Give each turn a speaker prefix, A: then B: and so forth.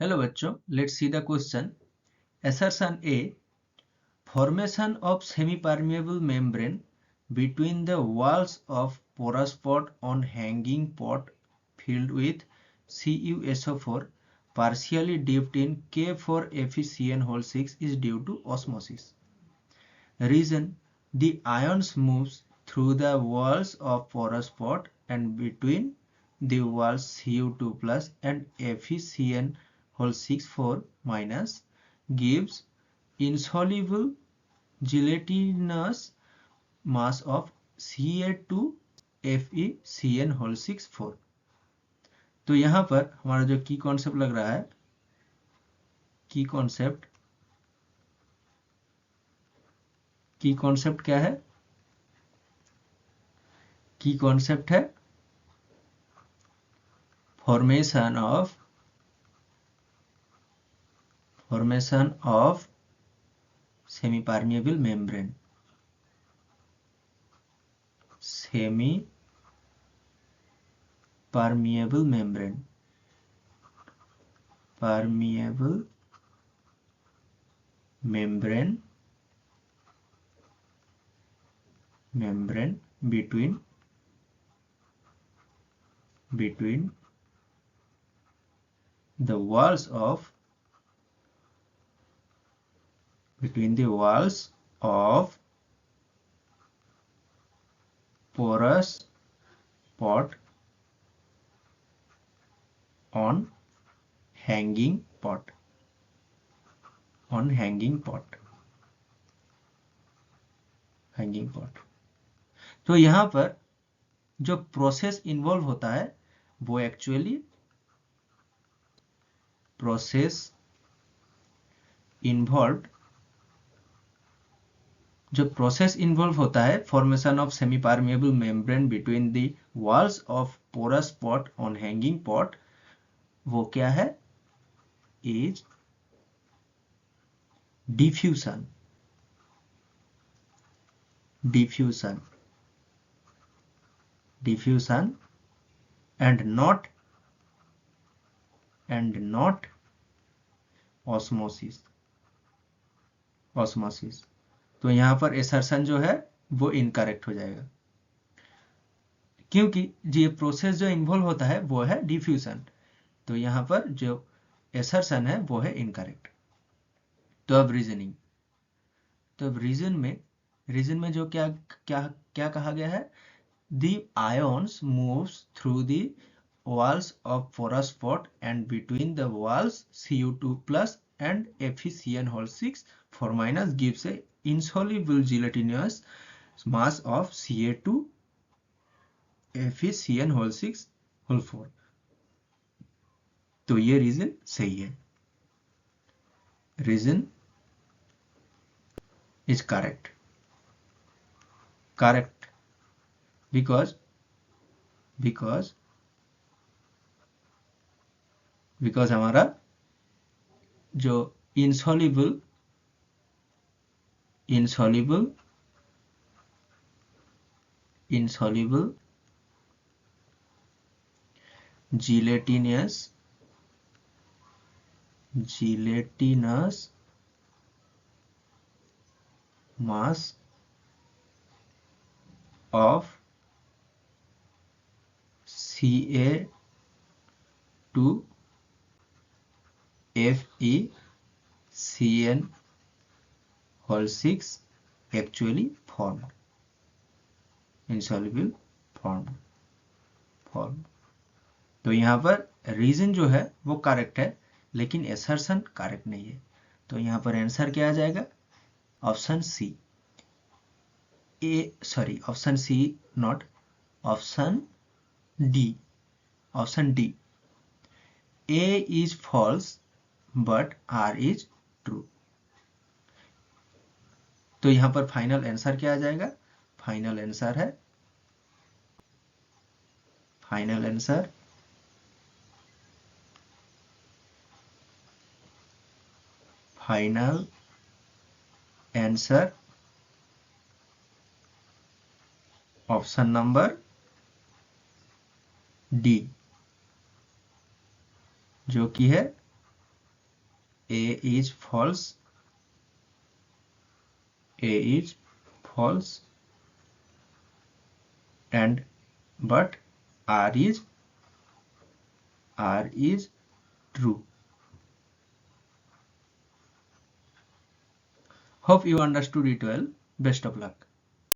A: Hello बच्चों, let's see the question. Assertion A. Formation of semi-permeable membrane between the walls of porous pot on hanging pot filled with CuSO4 partially dipped in K4FeCN6 is due to osmosis. Reason: the ions moves through the walls of porous pot and between the walls Cu2 plus and FeCN6 gives insoluble gelatinous mass of Ca2FeCN6. तो यहाँ पर हमारा जो की concept लग रहा है, की कॉन्सेप्ट क्या है? की कॉन्सेप्ट है formation of semi permeable membrane. Semi permeable membrane between the walls of porous pot on hanging pot. तो यहाँ पर जो प्रोसेस इन्वॉल्व होता है वो एक्चुअली प्रोसेस इन्वॉल्व होता है formation of semi permeable membrane between the walls of porous pot on hanging pot, वो क्या है? Is diffusion and not osmosis. तो यहाँ पर assertion जो है वो इनकरेक्ट हो जाएगा, क्योंकि ये प्रोसेस जो इन्वॉल्व होता है वो है डिफ्यूजन. तो यहाँ पर जो assertion है वो है इनकरेक्ट. तो अब रीजन में जो क्या कहा गया है? The ions moves through the walls of porous pot and between the walls Cu2 plus and FeCN6 gives a insoluble gelatinous mass of Ca2 FeCN6. तो ये रीजन सही है. रीजन is correct because हमारा जो insoluble gelatinous mass of Ca2 FeCN6 actually formed. insoluble formed. तो यहाँ पर reason जो है वो करेक्ट है, लेकिन एसर्शन करेक्ट नहीं है. तो यहाँ पर आंसर क्या आ जाएगा? Option C. Option C not, option D. A is false but R is true. तो यहां पर फाइनल आंसर क्या आ जाएगा? फाइनल आंसर है ऑप्शन नंबर डी, जो कि है A is false, and but R is true. Hope you understood it well. Best of luck.